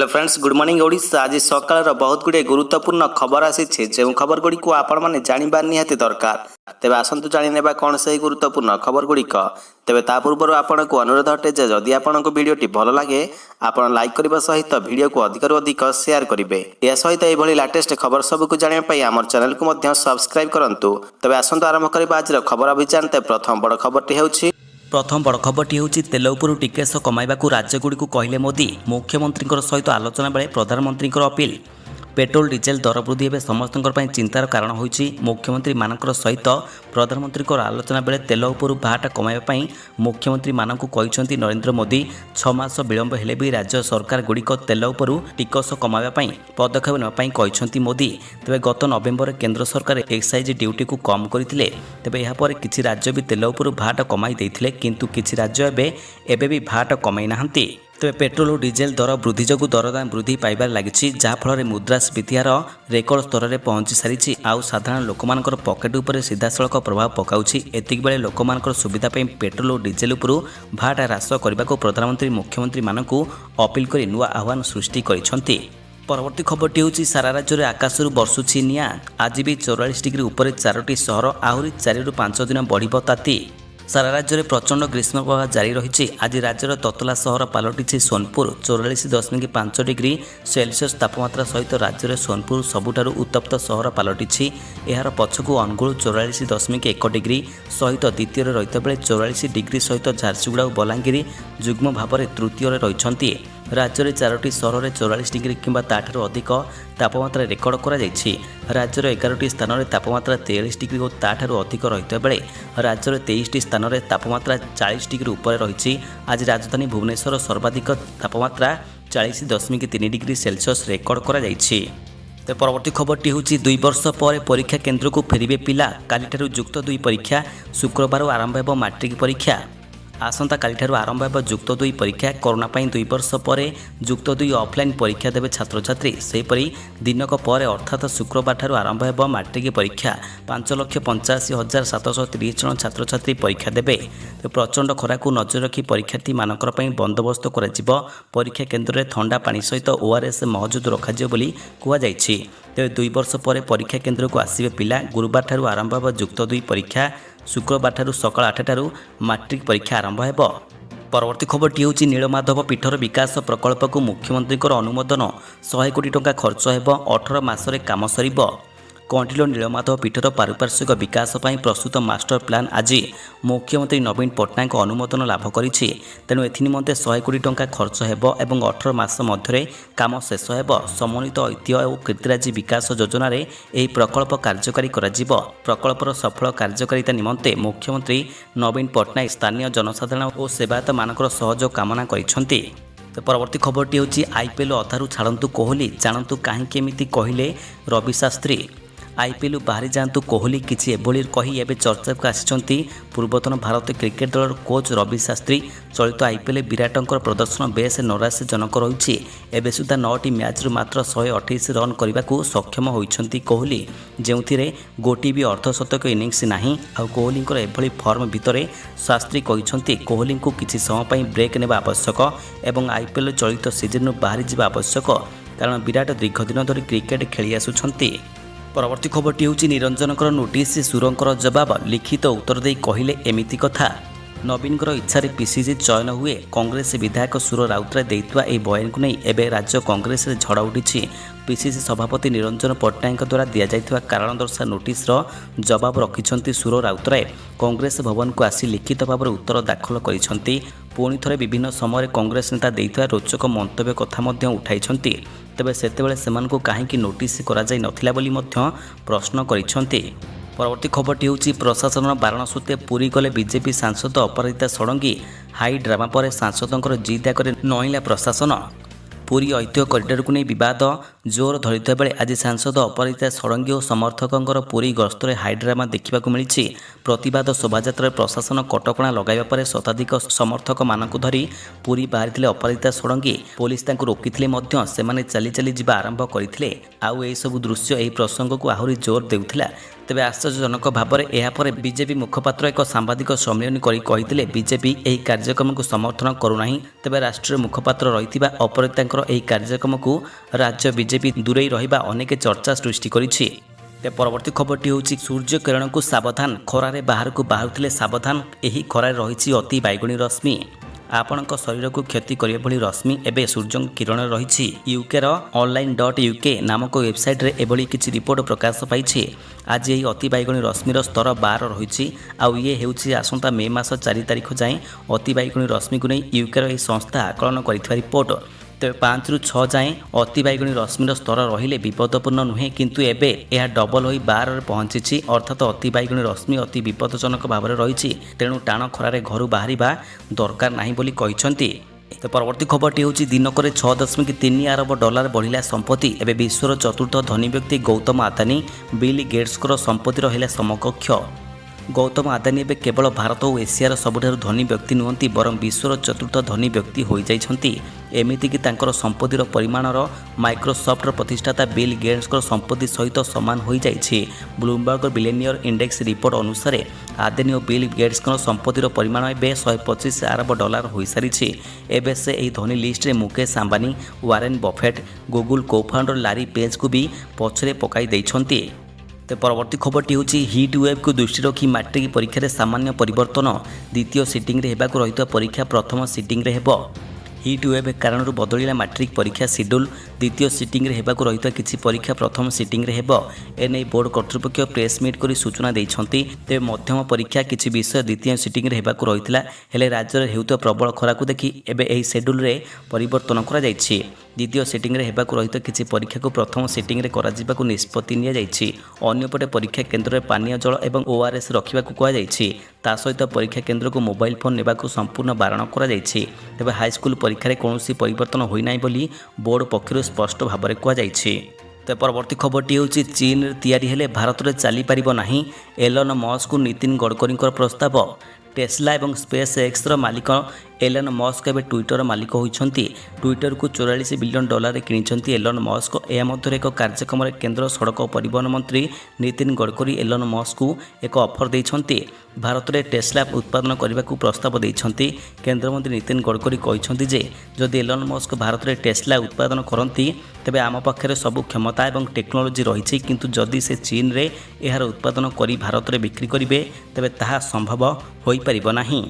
Hello friends, good morning Odisha. आज सकाळ बहुत गुड़े गुरुत्वपूर्ण खबर आसी जो खबर गुड़ी को आपण मैंने जानवा निहाती दरकार। तेज आसतु जाने कौन से गुरुत्वपूर्ण खबर गुड़िक। तेज ता पूर्व आपन को अनुरोध अटे जदि आपन को वीडियोटी भल लगे आपन लाइक करने सहित वीडियो को अधिक अधिक शेयर करेंगे। यह सहित यह लेटेस्ट खबर सबको जानापी आम चैनल को सब्सक्राइब करूँ। तेज आसतु आरंभ करवा आज खबर अभियान। प्रथम बड़ खबरटी होउछि प्रथम बड़ खबरटी होउछि तेल उपरु टिकेस कमाइबाकू राज्यगुड़िक कहले मोदी। मुख्यमंत्री सहित आलोचना बेले प्रधानमंत्री अपील। पेट्रोल डीजेल दर वृद्धि एवं समस्त चिंतार कारण होइछि। मुख्यमंत्री मानकर सहित प्रधानमंत्री आलोचना बेले तेल उपरु भाट कमाइबा मुख्यमंत्री मानकु कहिसंती नरेंद्र मोदी। 6 मास विलंब हेले भी राज्य सरकार गुड़िक तेल उपरु टिकस कमाइबा पदक्षेप नेबाई कहिसंती मोदी। तेबे गत नवेम्बर केंद्र सरकार एक्साइज ड्यूटी को कम करथिले। तेबे यहाँ पर किछि राज्य भी तेल उपरु भाट कमाई देथिले, किंतु किछि राज्य एबे भी भाट कमाई नाहंती। तेज पेट्रोल और डीजेल दर वृद्धि जो दरदाम वृद्धि पाइबार लगी, जहाँफल मुद्रास्फीति हार रेकर्ड स्तर में पहुंची सारी। आउ साधारण लोक पकेट उपर सीधासख प्रभाव पकाउछि। एतिक बेले लोक सुविधा पेट्रोल और डीजेल उपरू भाट ह्रास करने को प्रधानमंत्री मुख्यमंत्री मानकु अपील कर नुआ आह्वान सृष्टि करिसेंती। परवर्ती खबरटी होछि सारा राज्य में आकाशरू बर्षुछि निआं। आज भी 44 डिग्री उपर 4टी सहर, आहरी 4 ରୁ 5 दिन बढ़िबो ताती। सारा राज्य में प्रचंड ग्रीष्म प्रवाह जारी रही। आज राज्यर ततला सहर पलटि सोनपुर 44.5 डिग्री सेल्सियस तापमात्रा सहित राज्य में सोनपुर सबुठारु उत्तप्त सहर पलटि। यार पछकू अनुगुल 44.1 डिग्री सहित द्वितीय रही बेले 44 डिग्री सहित झारसुगुड़ा और बलांगीर जुग्म भाव में तृतीय रही। राज्य में 4टी सहर में 44 डिग्री किंबा ताठारु अधिक तापमात्रा रेकर्ड करा जायछि। राज्यर 11टी स्थान में तापमात्रा 43 डिग्री और ताठारु अधिक रही बेले राज्यर 23टी स्थान में तापमात्रा 40 डिग्री उपर रही। आज राजधानी भुवनेश्वर सर्वाधिक तापमात्रा 40.3 डिग्री सेल्सियस रेकर्ड करा जायछि। तो परवर्ती खबरटी होछि 2 वर्ष पर परीक्षा केन्द्र को फेरिबे पिला। कालिठारु युक्त 2 परीक्षा, शुक्रवार आरंभ हेबो मैट्रिक परीक्षा। आसंता कालिठारु आरंभ हेबो युक्त 2 परीक्षा। कोरोना पई 2 वर्ष पर युक्त 2 ऑफलाइन परीक्षा देबे छात्र छात्री। सेहीपरि दिनक पर अर्थात शुक्रवार ठारु आरंभ हेबो मैट्रिक परीक्षा। 5,85,730 जन छात्र छात्री परीक्षा देबे। तो प्रचंड खरा को नजर रखी परीक्षार्थी मानकर पई बंदोबस्त कराजिबो। परीक्षा केन्द्र में ठंडा पानी सहित ओआरएस मौजूद रखाजिबो बोली कुआ जायछि। तो 2 वर्ष पर परीक्षा केन्द्र को आसिबे पिला। गुरुवार ठारु आरंभ हेबो युक्त 2 परीक्षा। शुक्रवार ठारु सकाळ 8टारू मैट्रिक परीक्षा आरंभ हेबो। परवर्ती खबरटी होछि नीलमाधव पीठर विकास प्रकल्प को मुख्यमंत्री अनुमोदन। 100 कोटी टंका खर्च हेबो। 18 मासरे काम सरिबो। कंठिलो नीलमाधव पीठर पारिपार्श्विक विकास पर प्रस्तुत मास्टर प्लान आज मुख्यमंत्री नवीन पट्टनायक अनुमोदन लाभ करिछि। तेणु एनिमते 100 कोटी टंका खर्च हेबो एवं 18 मास मध्य काम शेष हेबो। समन्वित ऐतिह्य और कीर्तिराजी विकास योजना रे एही प्रकल्प कार्यकारी कराजिबो। प्रकल्पर सफल कार्यकारिता निमंते मुख्यमंत्री नवीन पट्टनायक स्थानीय जनसाधारण और सेवायत मानकर सहयोग कामना करिसेंती। तो परवर्ती खबरटी होछि आईपीएल अधारू छाड़ंतु कोहली, जानंतु काहे केमिति कहिले रवि शास्त्री। आईपीएल बाहरी जातु कोहली किसी एभली कही एवं चर्चा को आसी पूर्वतन भारतीय क्रिकेट दल कोच रवि शास्त्री। चलित आईपीएल विराटंकर प्रदर्शन बेस निराशजनक रही। एवं सुधा 9टी मैच मात्र 128 रन करने को सक्षम होती कोहली, जो गोटी भी अर्धशतक इनिंग्स नहीं। आ कोहली एभली फर्म भितर शास्त्री कहते कोहली को किसी समय ब्रेक नेबा आवश्यक एवं आईपीएल चलित सीजन बाहरी जावा आवश्यक, कारण विराट दीर्घ दिन धरी क्रिकेट खेली आसुछंती। परवर्ती खबरटी होछि निरंजनकर नोटिस, सुरंकर जवाब। लिखित उत्तर दे कहले एमिति कथा। नवीनकर इच्छा पीसीसी चयन हुए। कांग्रेस विधायक सुर राउतराय देइतवा ए बयान को नहीं एबे राज्य कांग्रेस रे झड़ा उठी। पीसीसी सभापति निरंजन पट्टनायक द्वारा दिया जाइतवा कारण दर्शा नोटिस रो जवाब रखिछंती सुर राउतराय। कांग्रेस भवन को आसी लिखित भाव उत्तर दाखल करिछंती। पुणी थरे विभिन्न समय कांग्रेस नेता देइतवा रोचक मंतव्य कथा मध्य उठाइछंती। तेबे सेतेबेले सेमानकु काहेकि नोटिस करा जाय नथिला बोली मध्य प्रश्न करिछंती। परवर्ती खबरटी होछि प्रशासन बारणसूते पुरी गले बीजेपी सांसद अपराजिता षडंगी। हाई ड्रामा पर सांसदों जिद आगे नईला प्रशासन। पुरी ऐतिह्य करिडोर को नहीं बद जोर धरिता बेले आज सांसद अपराजिता षडंगी और समर्थकों पुरी गस्तर हाईड्रामा देखा मिली। प्रतिवाद शोभायात्रा प्रशासन कटकणा लगाइबा पर शताधिक समर्थक मानक धरी पुरी बाहरी अपराजिता षडंगी। पुलिस तांको रोकिथिले मध्य सेमाने चली चली जिबा आरंभ करथिले। आउ एई सब दृश्य एही प्रसंग को आहुरी जोर देउथिला। ତେବେ ଆଶ୍ଚର୍ଯ୍ୟଜନକ ଭାବରେ ଏହାପରେ ବିଜେପି ମୁଖପାତ୍ର ଏକ ସାମ୍ବାଦିକ ସମ୍ମିଳନୀ କରି କହିଥିଲେ ବିଜେପି ଏହି କାର୍ଯ୍ୟକ୍ରମକୁ ସମର୍ଥନ କରୁନାହିଁ। ତେବେ ରାଷ୍ଟ୍ରୀୟ ମୁଖପାତ୍ର ରହିଥିବା ଅପରାଜିତାଙ୍କର ଏହି କାର୍ଯ୍ୟକ୍ରମକୁ ରାଜ୍ୟ ବିଜେପି ଦୂରେଇ ରହିବା ଅନେକ ଚର୍ଚ୍ଚା ସୃଷ୍ଟି କରିଛି। ତେବେ ପରବର୍ତ୍ତୀ ଖବରଟି ହେଉଛି ସୂର୍ଯ୍ୟ କିରଣକୁ ସାବଧାନ, ଖରାରେ ବାହାରକୁ ବାହାରୁଥିଲେ ସାବଧାନ। ଏହି ଖରାରେ ରହିଛି ଅତି ବାଇଗଣୀ ରଶ୍ମି। ଆପଣଙ୍କ ଶରୀରକୁ କ୍ଷତି କରିବା ଭଳି ରଶ୍ମି ଏବେ ସୂର୍ଯ୍ୟଙ୍କ କିରଣରେ ରହିଛି। ୟୁକେର online.uk ନାମକ ୱେବସାଇଟ୍ରେ ଏଭଳି କିଛି ରିପୋର୍ଟ ପ୍ରକାଶ ପାଇଛି। ଆଜି ଏହି ଅତି ବାଇଗଣୀ ରଶ୍ମିର ସ୍ତର 12 ରହିଛି। ଆଉ ଇଏ ହେଉଛି ଆସନ୍ତା ମେ ମାସ 4 ତାରିଖ ଯାଏଁ ଅତି ବାଇଗଣୀ ରଶ୍ମିକୁ ନେଇ ୟୁକେର ଏହି ସଂସ୍ଥା ଆକଳନ କରିଥିବା ରିପୋର୍ଟ। ତେବେ 5ରୁ 6 ଯାଏଁ ଅତି ବାଇଗଣୀ ରଶ୍ମିର ସ୍ତର ରହିଲେ ବିପଦପୂର୍ଣ୍ଣ ନୁହେଁ, କିନ୍ତୁ ଏବେ ଏହା ଡବଲ ହୋଇ 12ରେ ପହଞ୍ଚିଛି। ଅର୍ଥାତ୍ ଅତି ବାଇଗଣୀ ରଶ୍ମି ଅତି ବିପଦଜନକ ଭାବରେ ରହିଛି। ତେଣୁ ଟାଣ ଖରାରେ ଘରୁ ବାହାରିବା ଦରକାର ନାହିଁ ବୋଲି କହିଛନ୍ତି। ତ ପରବର୍ତ୍ତୀ ଖବରଟି ହେଉଛି ଦିନକରେ 6.3 ଆରବ ଡଲାର ବଢ଼ିଲା ସମ୍ପତ୍ତି। ଏବେ ବିଶ୍ୱର ଚତୁର୍ଥ ଧନୀ ବ୍ୟକ୍ତି ଗୌତମ ଆଦାନୀ ବିଲ୍ ଗେଟ୍ସଙ୍କର ସମ୍ପତ୍ତିର ହେଲା ସମକକ୍ଷ। ଗୌତମ ଆଦାନୀ ଏବେ କେବଳ ଭାରତ ଓ ଏସିଆର ସବୁଠାରୁ ଧନୀ ବ୍ୟକ୍ତି ନୁହନ୍ତି, ବରଂ ବିଶ୍ୱର ଚତୁର୍ଥ ଧନୀ ବ୍ୟକ୍ତି ହୋଇଯାଇଛନ୍ତି। ଏମିତିକି ତାଙ୍କର ସମ୍ପତ୍ତିର ପରିମାଣର ମାଇକ୍ରୋସଫ୍ଟର ପ୍ରତିଷ୍ଠାତା ବିଲ୍ ଗେଟ୍ସଙ୍କର ସମ୍ପତ୍ତି ସହିତ ସମାନ ହୋଇଯାଇଛି। ବ୍ଲୁମବର୍ଗ ବିଲିୟନିୟର ଇଣ୍ଡେକ୍ସ ରିପୋର୍ଟ ଅନୁସାରେ ଆଦାନୀ ଓ ବିଲ୍ ଗେଟ୍ସଙ୍କର ସମ୍ପତ୍ତିର ପରିମାଣ ଏବେ 125 ଆରବ ଡଲାର ହୋଇସାରିଛି। ଏବେ ସେ ଏହି ଧନୀ ଲିଷ୍ଟରେ Mukesh Ambani, Warren Buffett, Google cofounder Larry ପେଜ୍ଙ୍କୁ ବି ପଛରେ ପକାଇ ଦେଇଛନ୍ତି। ତ ପରବର୍ତ୍ତୀ ଖବରଟି ହେଉଛି ହିଟ୍ ୱେଭ୍କୁ ଦୃଷ୍ଟିରେ ରଖି ମାଟ୍ରିକ ପରୀକ୍ଷାରେ ସାମାନ୍ୟ ପରିବର୍ତ୍ତନ। ଦ୍ୱିତୀୟ ସିଟିଂରେ ହେବାକୁ ରହିଥିବା ପରୀକ୍ଷା ପ୍ରଥମ ସିଟିଂରେ ହେବ। ହିଟ୍ ୱେଭ୍ କାରଣରୁ ବଦଳିଲା ମାଟ୍ରିକ ପରୀକ୍ଷା ସିଡ୍ୟୁଲ୍। ଦ୍ୱିତୀୟ ସିଟିଂରେ ହେବାକୁ ରହିଥିବା କିଛି ପରୀକ୍ଷା ପ୍ରଥମ ସିଟିଂରେ ହେବ। ଏନେଇ ବୋର୍ଡ କର୍ତ୍ତୃପକ୍ଷ ପ୍ରେସ୍ ମିଟ୍ କରି ସୂଚନା ଦେଇଛନ୍ତି। ତେବେ ମଧ୍ୟମ ପରୀକ୍ଷା କିଛି ବିଷୟ ଦ୍ୱିତୀୟ ସିଟିଂରେ ହେବାକୁ ରହିଥିଲା, ହେଲେ ରାଜ୍ୟରେ ହେଉଥିବା ପ୍ରବଳ ଖରାକୁ ଦେଖି ଏବେ ଏହି ସେଡ୍ୟୁଲ୍ରେ ପରିବର୍ତ୍ତନ କରାଯାଇଛି। ଦ୍ୱିତୀୟ ସିଟିଂରେ ହେବାକୁ ରହିଥିବା କିଛି ପରୀକ୍ଷାକୁ ପ୍ରଥମ ସିଟିଂରେ କରାଯିବାକୁ ନିଷ୍ପତ୍ତି ନିଆଯାଇଛି। ଅନ୍ୟପଟେ ପରୀକ୍ଷା କେନ୍ଦ୍ରରେ ପାନୀୟ ଜଳ ଏବଂ ORS ରଖିବାକୁ କୁହାଯାଇଛି। ତା ସହିତ ପରୀକ୍ଷା କେନ୍ଦ୍ରକୁ ମୋବାଇଲ ଫୋନ୍ ନେବାକୁ ସମ୍ପୂର୍ଣ୍ଣ ବାରଣ କରାଯାଇଛି। ତେବେ ହାଇସ୍କୁଲ ପରୀକ୍ଷାରେ କୌଣସି ପରିବର୍ତ୍ତନ ହୋଇନାହିଁ ବୋଲି ବୋର୍ଡ ପକ୍ଷରୁ ସ୍ପଷ୍ଟ ଭାବରେ କୁହାଯାଇଛି। ତ ପରବର୍ତ୍ତୀ ଖବରଟି ହେଉଛି ଚୀନରେ ତିଆରି ହେଲେ ଭାରତରେ ଚାଲିପାରିବ ନାହିଁ। ଏଲନ୍ ମସ୍କଙ୍କୁ ନୀତିନ ଗଡ଼କରୀଙ୍କର ପ୍ରସ୍ତାବ। ଟେସ୍ଲା ଏବଂ ସ୍ପେସ୍ ଏକ୍ସର ମାଲିକ ଏଲନ୍ ମସ୍କ ଏବେ ଟ୍ୱିଟର ମାଲିକ ହୋଇଛନ୍ତି। ଟ୍ୱିଟରକୁ 44 ବିଲିୟନ ଡଲାରରେ କିଣିଛନ୍ତି ଏଲନ୍ ମସ୍କ। ଏହା ମଧ୍ୟରେ ଏକ କାର୍ଯ୍ୟକ୍ରମରେ କେନ୍ଦ୍ର ସଡ଼କ ଓ ପରିବହନ ମନ୍ତ୍ରୀ ନୀତିନ ଗଡ଼କରୀ ଏଲନ୍ ମସ୍କଙ୍କୁ ଏକ ଅଫର ଦେଇଛନ୍ତି। ଭାରତରେ ଟେସ୍ଲା ଉତ୍ପାଦନ କରିବାକୁ ପ୍ରସ୍ତାବ ଦେଇଛନ୍ତି। କେନ୍ଦ୍ରମନ୍ତ୍ରୀ ନୀତିନ ଗଡ଼କରୀ କହିଛନ୍ତି ଯେ ଯଦି ଏଲନ୍ ମସ୍କ ଭାରତରେ ଟେସ୍ଲା ଉତ୍ପାଦନ କରନ୍ତି ତେବେ ଆମ ପାଖରେ ସବୁ କ୍ଷମତା ଏବଂ ଟେକ୍ନୋଲୋଜି ରହିଛି, କିନ୍ତୁ ଯଦି ସେ ଚୀନରେ ଏହାର ଉତ୍ପାଦନ କରି ଭାରତରେ ବିକ୍ରି କରିବେ ତେବେ ତାହା ସମ୍ଭବ ହୋଇପାରିବ ନାହିଁ।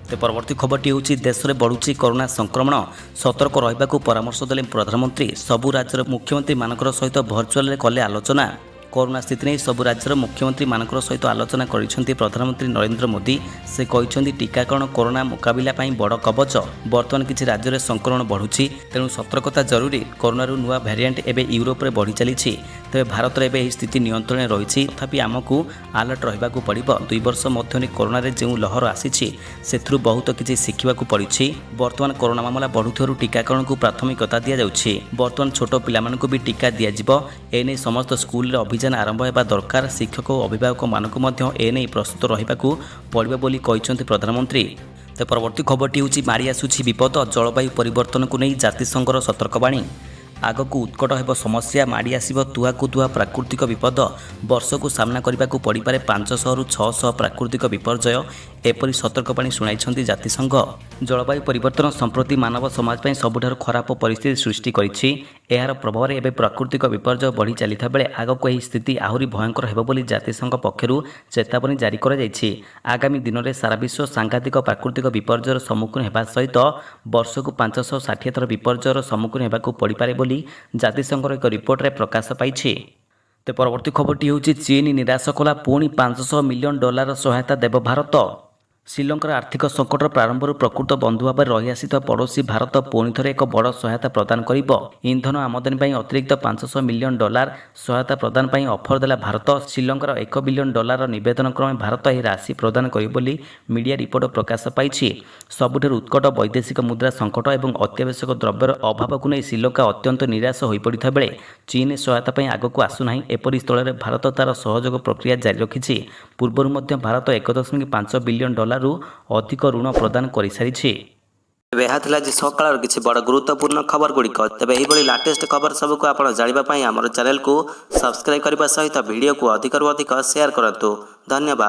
ତ ପରବର୍ତ୍ତୀ ଖବରଟି ହେଉଛି ଦେଶରେ ବଢ଼ୁଛି କରୋନା ସଂକ୍ରମଣ, ସତର୍କ ରହିବାକୁ ପରାମର୍ଶ ଦେଲେ ପ୍ରଧାନମନ୍ତ୍ରୀ। ସବୁ ରାଜ୍ୟର ମୁଖ୍ୟମନ୍ତ୍ରୀମାନଙ୍କର ସହିତ ଭର୍ଚୁଆଲରେ କଲେ ଆଲୋଚନା। କରୋନା ସ୍ଥିତି ନେଇ ସବୁ ରାଜ୍ୟର ମୁଖ୍ୟମନ୍ତ୍ରୀମାନଙ୍କର ସହିତ ଆଲୋଚନା କରିଛନ୍ତି ପ୍ରଧାନମନ୍ତ୍ରୀ ନରେନ୍ଦ୍ର ମୋଦି। ସେ କହିଛନ୍ତି ଟିକାକରଣ କରୋନା ମୁକାବିଲା ପାଇଁ ବଡ଼ କବଚ। ବର୍ତ୍ତମାନ କିଛି ରାଜ୍ୟରେ ସଂକ୍ରମଣ ବଢ଼ୁଛି, ତେଣୁ ସତର୍କତା ଜରୁରୀ। କରୋନାରୁ ନୂଆ ଭ୍ୟାରିଆଣ୍ଟ ଏବେ ୟୁରୋପରେ ବଢ଼ି ଚାଲିଛି। ତେବେ ଭାରତରେ ଏବେ ଏହି ସ୍ଥିତି ନିୟନ୍ତ୍ରଣରେ ରହିଛି, ତଥାପି ଆମକୁ ଆଲର୍ଟ ରହିବାକୁ ପଡ଼ିବ। 2 ବର୍ଷ ମଧ୍ୟରେ କରୋନାରେ ଯେଉଁ ଲହର ଆସିଛି ସେଥିରୁ ବହୁତ କିଛି ଶିଖିବାକୁ ପଡ଼ିଛି। ବର୍ତ୍ତମାନ କରୋନା ମାମଲା ବଢ଼ୁଥିବାରୁ ଟିକାକରଣକୁ ପ୍ରାଥମିକତା ଦିଆଯାଉଛି। ବର୍ତ୍ତମାନ ଛୋଟ ପିଲାମାନଙ୍କୁ ବି ଟିକା ଦିଆଯିବ। ଏନେଇ ସମସ୍ତ ସ୍କୁଲରେ ଅଭିଯାନ ଆରମ୍ଭ ହେବା ଦରକାର। ଶିକ୍ଷକ ଓ ଅଭିଭାବକମାନଙ୍କୁ ମଧ୍ୟ ଏନେଇ ପ୍ରସ୍ତୁତ ରହିବାକୁ ପଡ଼ିବ ବୋଲି କହିଛନ୍ତି ପ୍ରଧାନମନ୍ତ୍ରୀ। ତ ପରବର୍ତ୍ତୀ ଖବରଟି ହେଉଛି ମାଡ଼ି ଆସୁଛି ବିପଦ, ଜଳବାୟୁ ପରିବର୍ତ୍ତନକୁ ନେଇ ଜାତିସଂଘର ସତର୍କବାଣୀ। ଆଗକୁ ଉତ୍କଟ ହେବ ସମସ୍ୟା, ମାଡ଼ି ଆସିବ ତୁହାକୁ ତୁହା ପ୍ରାକୃତିକ ବିପଦ। ବର୍ଷକୁ ସାମ୍ନା କରିବାକୁ ପଡ଼ିପାରେ 500ରୁ 600 ପ୍ରାକୃତିକ ବିପର୍ଯ୍ୟୟ। ଏପରି ସତର୍କବାଣୀ ଶୁଣାଇଛନ୍ତି ଜାତିସଂଘ। ଜଳବାୟୁ ପରିବର୍ତ୍ତନ ସମ୍ପ୍ରତି ମାନବ ସମାଜ ପାଇଁ ସବୁଠାରୁ ଖରାପ ପରିସ୍ଥିତି ସୃଷ୍ଟି କରିଛି। ଏହାର ପ୍ରଭାବରେ ଏବେ ପ୍ରାକୃତିକ ବିପର୍ଯ୍ୟୟ ବଢ଼ି ଚାଲିଥିବା ବେଳେ ଆଗକୁ ଏହି ସ୍ଥିତି ଆହୁରି ଭୟଙ୍କର ହେବ ବୋଲି ଜାତିସଂଘ ପକ୍ଷରୁ ଚେତାବନୀ ଜାରି କରାଯାଇଛି। ଆଗାମୀ ଦିନରେ ସାରା ବିଶ୍ୱ ସାଂଘାତିକ ପ୍ରାକୃତିକ ବିପର୍ଯ୍ୟୟର ସମ୍ମୁଖୀନ ହେବା ସହିତ ବର୍ଷକୁ 560 ଥର ବିପର୍ଯ୍ୟୟର ସମ୍ମୁଖୀନ ହେବାକୁ ପଡ଼ିପାରେ ବୋଲି ଜାତିସଂଘର ଏକ ରିପୋର୍ଟରେ ପ୍ରକାଶ ପାଇଛି। ତ ପରବର୍ତ୍ତୀ ଖବରଟି ହେଉଛି ଚୀନ ନିରାଶ କଲା, ପୁଣି 500 ମିଲିୟନ ଡଲାର ସହାୟତା ଦେବ ଭାରତ। ଶ୍ରୀଲଙ୍କାର ଆର୍ଥିକ ସଙ୍କଟର ପ୍ରାରମ୍ଭରୁ ପ୍ରକୃତ ବନ୍ଧୁ ଭାବରେ ରହିଆସିଥିବା ପଡ଼ୋଶୀ ଭାରତ ପୁଣିଥରେ ଏକ ବଡ଼ ସହାୟତା ପ୍ରଦାନ କରିବ। ଇନ୍ଧନ ଆମଦାନୀ ପାଇଁ ଅତିରିକ୍ତ 500 ମିଲିୟନ ଡଲାର ସହାୟତା ପ୍ରଦାନ ପାଇଁ ଅଫର ଦେଲା ଭାରତ। ଶ୍ରୀଲଙ୍କାର 1 ବିଲିୟନ ଡଲାର ନିବେଦନ କ୍ରମେ ଭାରତ ଏହି ରାଶି ପ୍ରଦାନ କରିବ ବୋଲି ମିଡ଼ିଆ ରିପୋର୍ଟ ପ୍ରକାଶ ପାଇଛି। ସବୁଠାରୁ ଉତ୍କଟ ବୈଦେଶିକ ମୁଦ୍ରା ସଙ୍କଟ ଏବଂ ଅତ୍ୟାବଶ୍ୟକ ଦ୍ରବ୍ୟର ଅଭାବକୁ ନେଇ ଶ୍ରୀଲଙ୍କା ଅତ୍ୟନ୍ତ ନିରାଶ ହୋଇପଡ଼ିଥିବା ବେଳେ ଚୀନ ସହାୟତା ପାଇଁ ଆଗକୁ ଆସୁନାହିଁ। ଏପରି ସ୍ଥଳରେ ଭାରତ ତା'ର ସହଯୋଗ ପ୍ରକ୍ରିୟା ଜାରି ରଖିଛି। ପୂର୍ବରୁ ମଧ୍ୟ ଭାରତ 1.5 ବିଲିୟନ ଡଲାରରୁ ଅଧିକ ଋଣ ପ୍ରଦାନ କରିସାରିଛି। ତେବେ ଏହା ଥିଲା ଆଜି ସକାଳର କିଛି ବଡ଼ ଗୁରୁତ୍ୱପୂର୍ଣ୍ଣ ଖବର ଗୁଡ଼ିକ। ତେବେ ଏହିଭଳି ଲାଟେଷ୍ଟ ଖବର ସବୁକୁ ଆପଣ ଜାଣିବା ପାଇଁ ଆମର ଚ୍ୟାନେଲକୁ ସବସ୍କ୍ରାଇବ୍ କରିବା ସହିତ ଭିଡ଼ିଓକୁ ଅଧିକରୁ ଅଧିକ ସେୟାର କରନ୍ତୁ। ଧନ୍ୟବାଦ।